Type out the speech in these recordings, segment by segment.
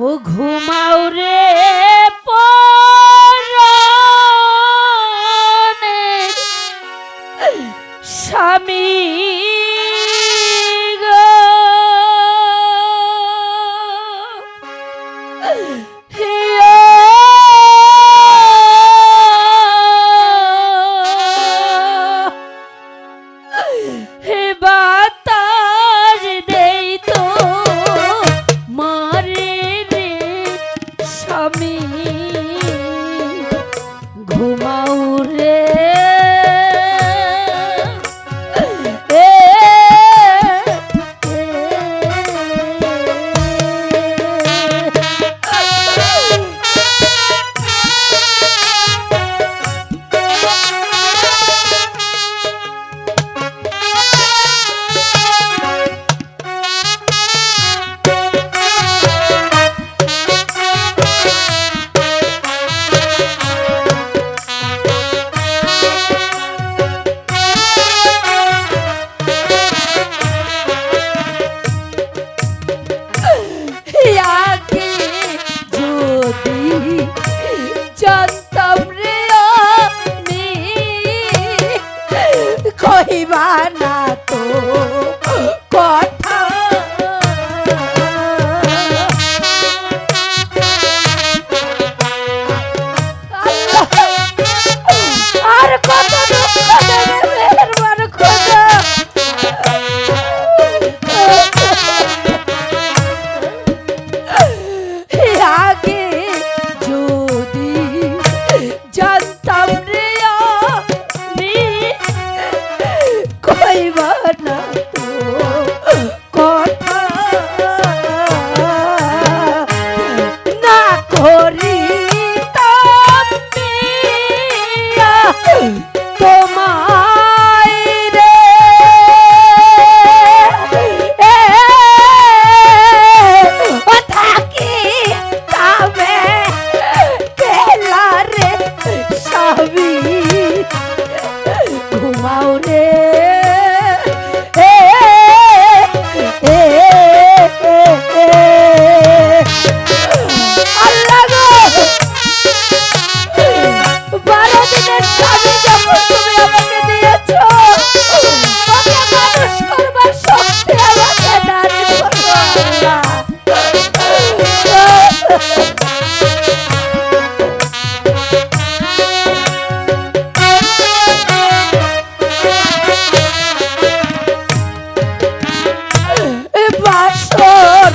ও ঘুমাও রে পরাণের স্বামী গো, হে বাতাস দেই তো মারে রে স্বামী, ঘুমাও রে জানতাম রে আমি কহিবা না তো কথা, আর কত দুঃখ দেবে মেহেরবান খোদা। আগে যদি জানতাম রে আমি কইবা না তো কথা, না করিতাম বিয়া তোমায় রে, ও থাকি তবে কেলা রে স্বামী, ঘুমাও রে আল্লাহ গো, 12 দিনের স্বামী যখন তুমি আমাকে দিয়েছ, ওকে মানুষ করবার শক্তি আমাকে দান করো আল্লাহ। বাসর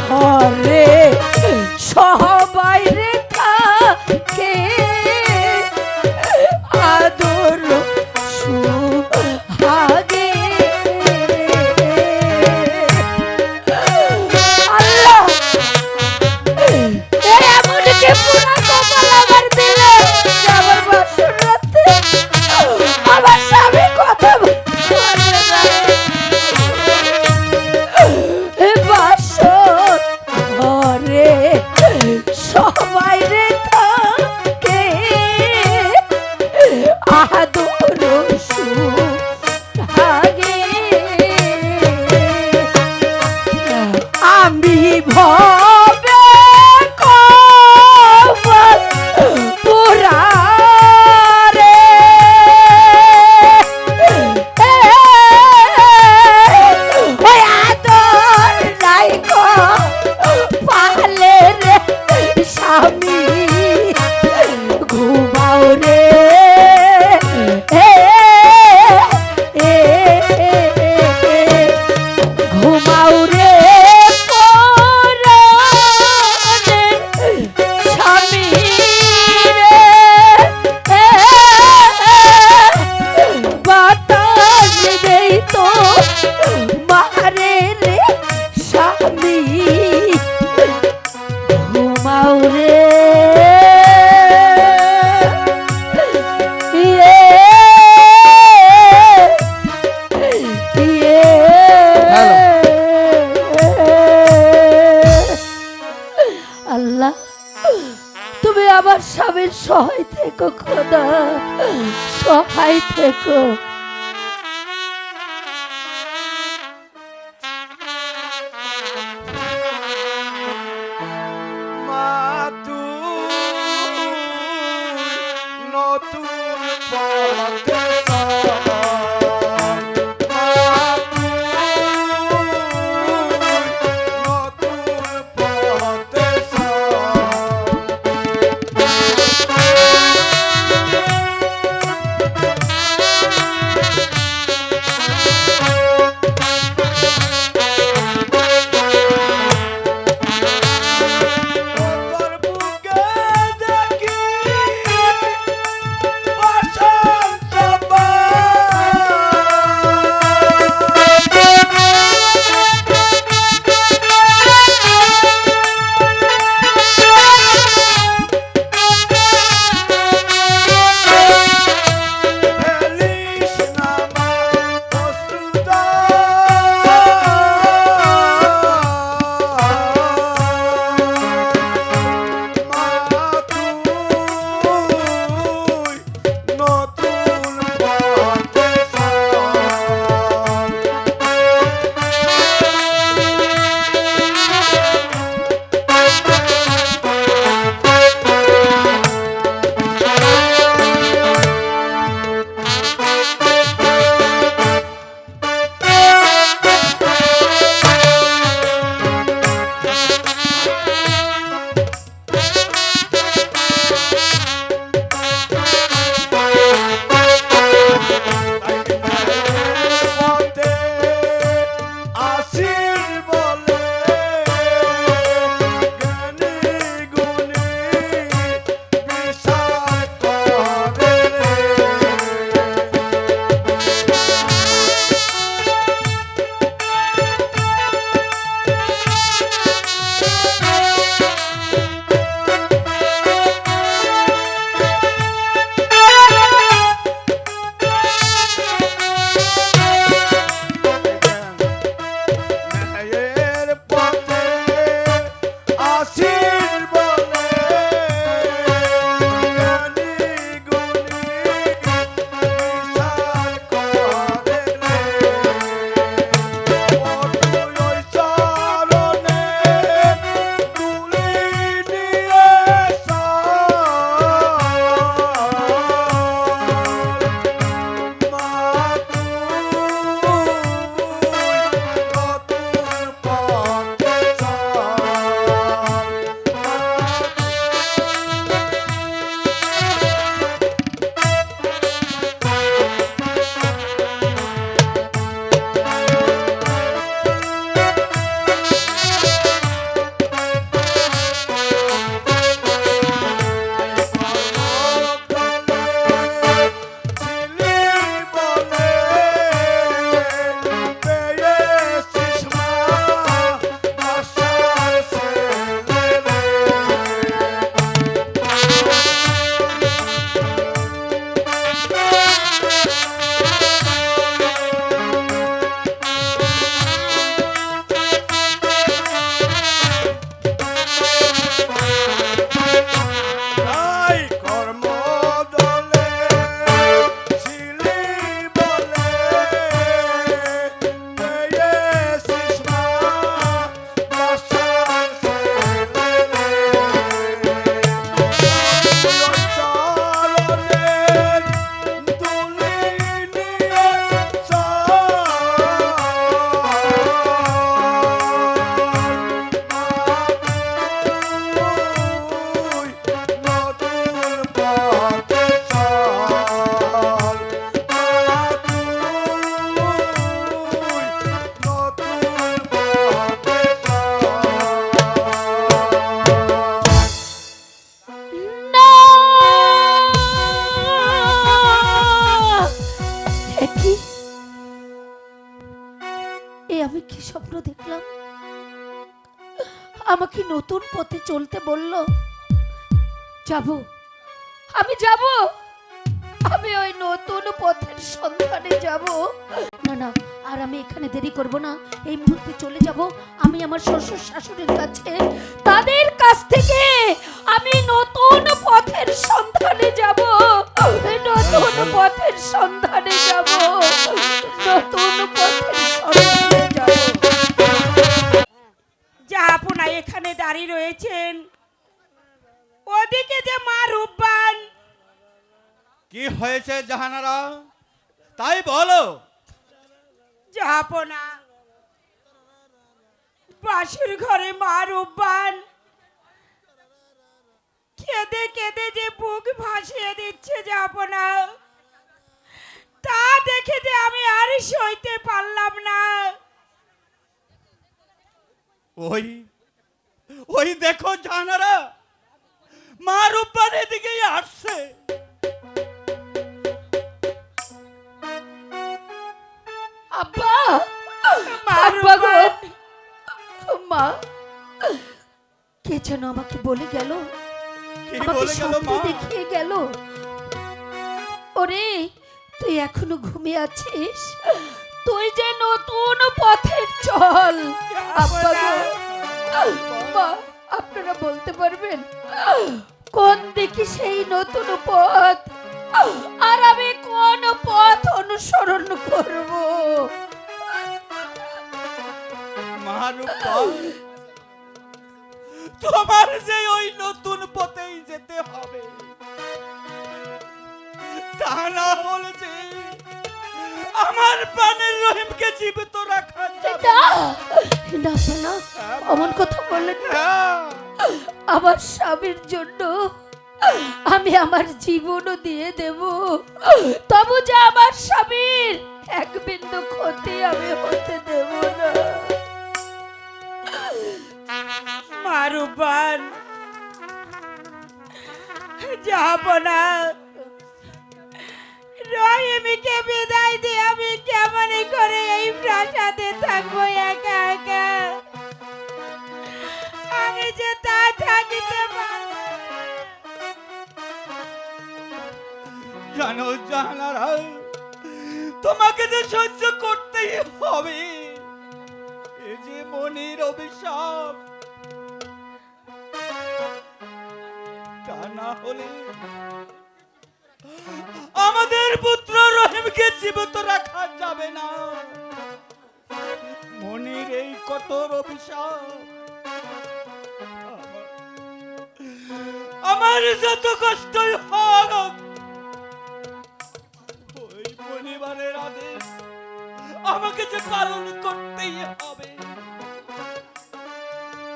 ঘরে সবাই রে থাকে আদর সুহাগে, আল্লাহ এমন কে পুরা কপাল আমার দিলে আমার বাসর রাতে আমার স্বামী কথা বলতে না। বাসর ঘরে সবাই রে থাকে আদর সুহাগে, আমি ভবে কপাল পোড়া রে, ওই আদর রাইখো পালে রে স্বামী, ঘুমাও রে ঘুমাও রে পরাণের স্বামী রে, বাতাস দেই তো মারে রে স্বামী, ঘুমাও রে আল্লাহ, তুমি আমার স্বামীর সহায় থেকো খোদা, সহায় থেকো। আমাকে নতুন পথে চলতে বলল, যাব, আমি যাব, আমি ওই নতুন পথের সন্ধানে যাব। না না, আর আমি এখানে দেরি করব না, এই মুহূর্তে চলে যাব আমি আমার শ্বশুর শাশুড়ির কাছে। তাদের কাছ থেকে আমি নতুন পথের সন্ধানে যাব, নতুন পথের সন্ধানে যাব, নতুন পথের সন্ধানে যাব। জাহাপনা এখানে দাঁড়িয়ে রয়েছেন, ওদিকে যে মা রূপবান। কি হয়েছে জাহানারা, তাই বলো। জাহাপনা, বাসুর ঘরে মা রূপবান কেঁদে কেঁদে যে বুক ভাসিয়ে দিচ্ছে জাহাপনা, তা দেখে যে আমি আর সইতে পারলাম না। ওই ওই দেখো জাহানারা, মা রূপবান এদিকেই আসছে। আব্বা, মা আব্বা গো, রূপবান, মা, কে যেন আমাকে বলে গেল, কি আমাকে বলে গেল স্বপ্নে মা? দেখিয়ে গেল, ওরে তুই এখনো ঘুমিয়ে আছিস, তুই যে নতুন পথে চল। আব্বা গো, মা, আপনারা বলতে পারবেন কোন দিকে সেই নতুন পথ, আর আমি কোন পথ অনুসরণ করব? মা রূপবান, তোমার যে ওই নতুন পথেই যেতে হবে, তা না হলে যে আমার প্রাণের রহিমকে জীবিত রাখা যাবে না না না, অমন কথা বললেন না। না। আমার স্বামীর জন্য আমি আমার জীবনও দিয়ে দেব, তবু যে আমার স্বামীর এক বিন্দু ক্ষতি আমি হতে দেব না। মা রূপবান, জাহাপনা, রহিমকে বিদায় দিয়ে আমি কেমন করে এই প্রাসাদে থাকবো একা একা? আমি যে তা থাকিতে পারবো না। জানো জাহানারা, তোমাকে যে সহ্য করতেই হবে, এ যে মনির অভিশাপ, তা না হলে আমাদের পুত্র রহিমকে জীবিত রাখা যাবে না। মনির এই কঠোর অভিশাপ আমার যত কষ্টই হোক, ওই পরিবারের আদেশ আমাকে যে পালন করতেই হবে,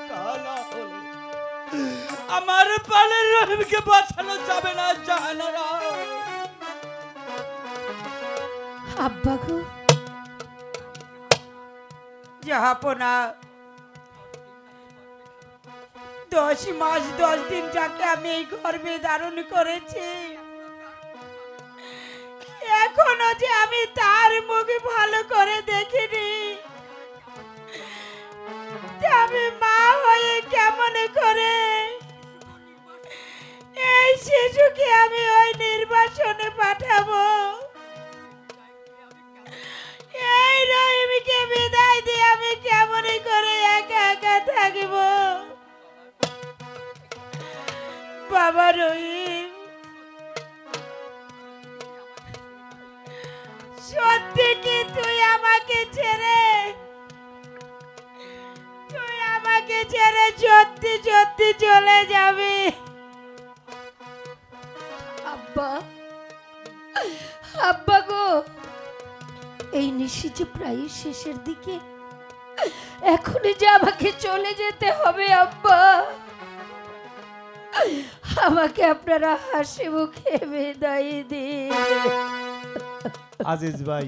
তা না হলে আমার পালের রহিমকে বাঁচানো যাবে না জাহানারা। আব্বা গো, জাহাপনা, 10 মাস 10 দিন যাকে আমি এই গর্ভে ধারণ করেছি, এখনো যে আমি তার মুখ ভালো করে দেখিনি। যে আমি মা হয়ে কেমন করে এই শিশুকে আমি ওই নির্বাসনে পাঠাবো? এই রহিমকে বিদায় দিয়ে আমি কেমন করে একা একা থাকিব? বাবা রহিম, সত্যি কি তুই আমাকে ছেড়ে সত্যি সত্যি চলে যাবি? আব্বা, আব্বা গো, এই নিশি যে প্রায় শেষের দিকে, এখনই যে আমাকে চলে যেতে হবে আব্বা। আমাকে আপনারা হাসি মুখে বিদায় দিন। আজিজ ভাই,